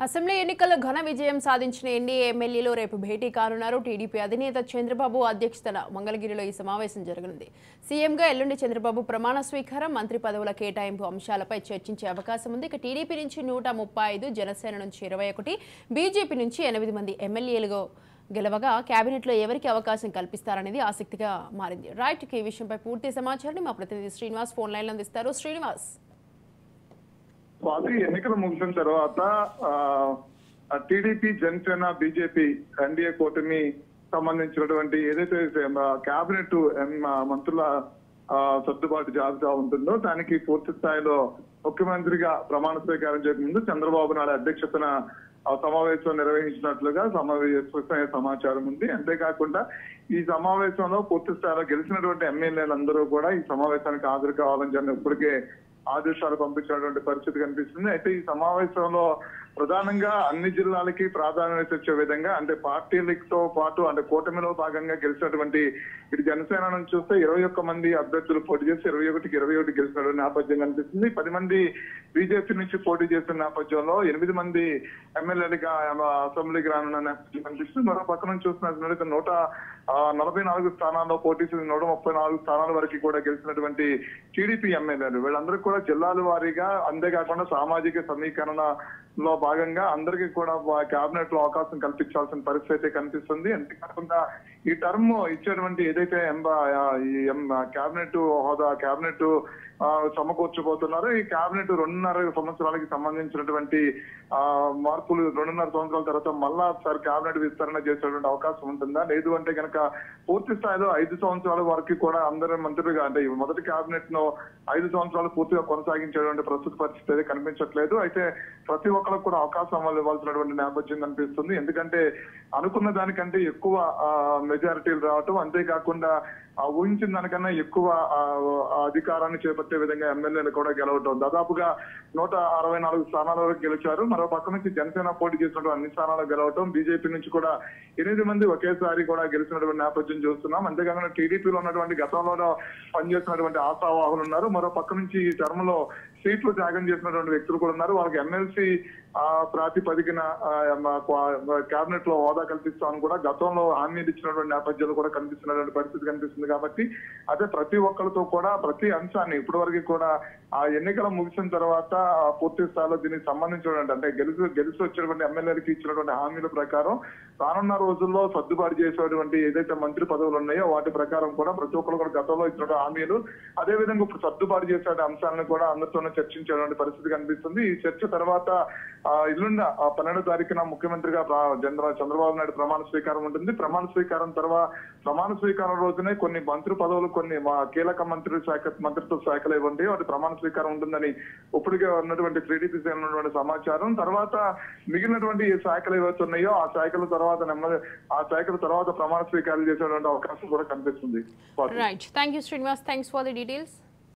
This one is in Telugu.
అసెంబ్లీ ఎన్నికల్లో ఘన విజయం సాధించిన ఎన్డీఏ ఎమ్మెల్యేలు రేపు భేటీ కానున్నారు. టీడీపీ అధినేత చంద్రబాబు అధ్యక్షతన మంగళగిరిలో ఈ సమావేశం జరగనుంది. సీఎంగా ఎల్లుండి చంద్రబాబు ప్రమాణ స్వీకారం, మంత్రి పదవుల కేటాయింపు అంశాలపై చర్చించే అవకాశం ఉంది. ఇక టీడీపీ నుంచి 135, జనసేన నుంచి 21, బీజేపీ నుంచి 8 మంది ఎమ్మెల్యేలుగా గెలవగా కేబినెట్లో ఎవరికి అవకాశం కల్పిస్తారనేది ఆసక్తిగా మారింది. రైట్, ఈ విషయంపై పూర్తి సమాచారాన్ని మా ప్రతినిధి శ్రీనివాస్ ఫోన్ లైన్లో అందిస్తారు. శ్రీనివాస్, ఎన్నికలు ముగిసిన తర్వాత టీడీపీ, జనసేన, బీజేపీ ఎన్డీఏ కూటమి సంబంధించినటువంటి ఏదైతే కేబినెట్ మంత్రుల సర్దుబాటు జాబితా ఉంటుందో దానికి పూర్తి స్థాయిలో ముఖ్యమంత్రిగా ప్రమాణ స్వీకారం చేయకముందు చంద్రబాబు నాయుడు అధ్యక్షతన సమావేశం నిర్వహించినట్లుగా సమాచారం ఉంది. అంతేకాకుండా ఈ సమావేశంలో పూర్తి స్థాయిలో గెలిచినటువంటి ఎమ్మెల్యేలందరూ కూడా ఈ సమావేశానికి హాజరు కావాలని చెప్పి ఇప్పటికే ఆదేశాలు పంపించినటువంటి పరిస్థితి కనిపిస్తుంది. అయితే ఈ సమావేశంలో ప్రధానంగా అన్ని జిల్లాలకి ప్రాధాన్యత ఇచ్చే విధంగా అంటే పార్టీలతో పాటు అంటే కూటమిలో భాగంగా గెలిచినటువంటి ఇటు జనసేన నుంచి చూస్తే 21 మంది అభ్యర్థులు పోటీ చేసి 21కి 21 గెలిచినటువంటి నేపథ్యం కనిపిస్తుంది. 10 మంది బీజేపీ నుంచి పోటీ చేసిన నేపథ్యంలో 8 మంది ఎమ్మెల్యేలుగా అసెంబ్లీకి రానున్న నేపథ్యం కనిపిస్తుంది. మరో పక్క నుంచి చూసినట్లయితే 144 స్థానాల్లో పోటీ చేసిన 134 స్థానాల వరకు కూడా గెలిచినటువంటి టీడీపీ ఎమ్మెల్యేలు వీళ్ళందరూ కూడా జిల్లాల వారీగా, అంతేకాకుండా సామాజిక సమీకరణలో భాగంగా అందరికీ కూడా కేబినెట్ లో అవకాశం కల్పించాల్సిన పరిస్థితి కనిపిస్తుంది. అంతేకాకుండా ఈ టర్మ్ ఇచ్చేటువంటి ఏదైతే కేబినెట్ హోదా కేబినెట్ సమకూర్చబోతున్నారో ఈ కేబినెట్ 2.5 సంవత్సరాలకి సంబంధించినటువంటి మార్పులు 2.5 సంవత్సరాల తర్వాత మళ్ళా ఒకసారి కేబినెట్ విస్తరణ చేసేటువంటి అవకాశం ఉంటుందా, లేదు అంటే కనుక పూర్తి స్థాయిలో 5 సంవత్సరాల వరకు కూడా అందరూ మంత్రులుగా అంటే మొదటి కేబినెట్ ను 5 సంవత్సరాలు పూర్తిగా కొనసాగించేటువంటి ప్రస్తుత పరిస్థితి అయితే కనిపించట్లేదు. అయితే ప్రతి ఒక్కరికి కూడా అవకాశం ఇవ్వాల్సినటువంటి నేపథ్యం కనిపిస్తుంది. ఎందుకంటే అనుకున్న దానికంటే ఎక్కువ మెజారిటీలు రావటం, అంతేకాకుండా ఊహించిన దానికన్నా ఎక్కువ అధికారాన్ని చేపట్టే విధంగా ఎమ్మెల్యేలు కూడా గెలవటం. దాదాపుగా 164 స్థానాల వరకు గెలిచారు. మరో పక్క నుంచి జనసేన పోటీ చేసినటువంటి అన్ని స్థానాలు గెలవటం, బీజేపీ నుంచి కూడా 8 మంది ఒకేసారి కూడా గెలిచినటువంటి నేపథ్యం చూస్తున్నాం. అంతేకాకుండా టీడీపీలో ఉన్నటువంటి గతంలో పనిచేసినటువంటి ఆశావాహులు ఉన్నారు. మరో పక్క నుంచి ఈ టర్మ్ లో సీట్లు త్యాగం చేసినటువంటి వ్యక్తులు కూడా ఉన్నారు. వాళ్ళకి ఎమ్మెల్సీ ప్రాతిపదికన కేబినెట్ లో హోదా కల్పిస్తామని కూడా గతంలో హామీలు ఇచ్చినటువంటి నేపథ్యాలు కూడా కనిపిస్తున్నటువంటి పరిస్థితి కనిపిస్తుంది. కాబట్టి అదే ప్రతి ఒక్కరితో కూడా ప్రతి అంశాన్ని ఇప్పటి వరకు కూడా ఆ ఎన్నికలు ముగిసిన తర్వాత పూర్తి స్థాయిలో దీనికి సంబంధించినటువంటి అంటే గెలిచి వచ్చినటువంటి ఎమ్మెల్యేలకి ఇచ్చినటువంటి హామీల ప్రకారం రానున్న రోజుల్లో సర్దుబాటు చేసేటువంటి ఏదైతే మంత్రి పదవులు ఉన్నాయో వాటి ప్రకారం కూడా ప్రతి ఒక్కరు కూడా గతంలో ఇచ్చినటువంటి హామీలు అదే విధంగా ఇప్పుడు సర్దుబాటు చేసే అంశాలను కూడా అందరితోనే చర్చించేటువంటి పరిస్థితి కనిపిస్తుంది. ఈ చర్చ తర్వాత ఎల్లుండ 12వ తారీఖున ముఖ్యమంత్రిగా చంద్రబాబు నాయుడు ప్రమాణ స్వీకారం ఉంటుంది. ప్రమాణ స్వీకారం రోజునే కొన్ని మంత్రి పదవులు, కొన్ని కీలక మంత్రిత్వ శాఖలు ఇవ్వండి వాటి ప్రమాణ స్వీకారం ఉంటుందని ఇప్పటికే ఉన్నటువంటి టీడీపీ ఉన్నటువంటి సమాచారం. తర్వాత మిగిలినటువంటి ఏ శాఖలు ఏవైతున్నాయో ఆ శాఖల తర్వాత ప్రమాణ స్వీకారం చేసేటువంటి అవకాశం కూడా కనిపిస్తుంది. Right, thank you Srinivas, thanks for the details.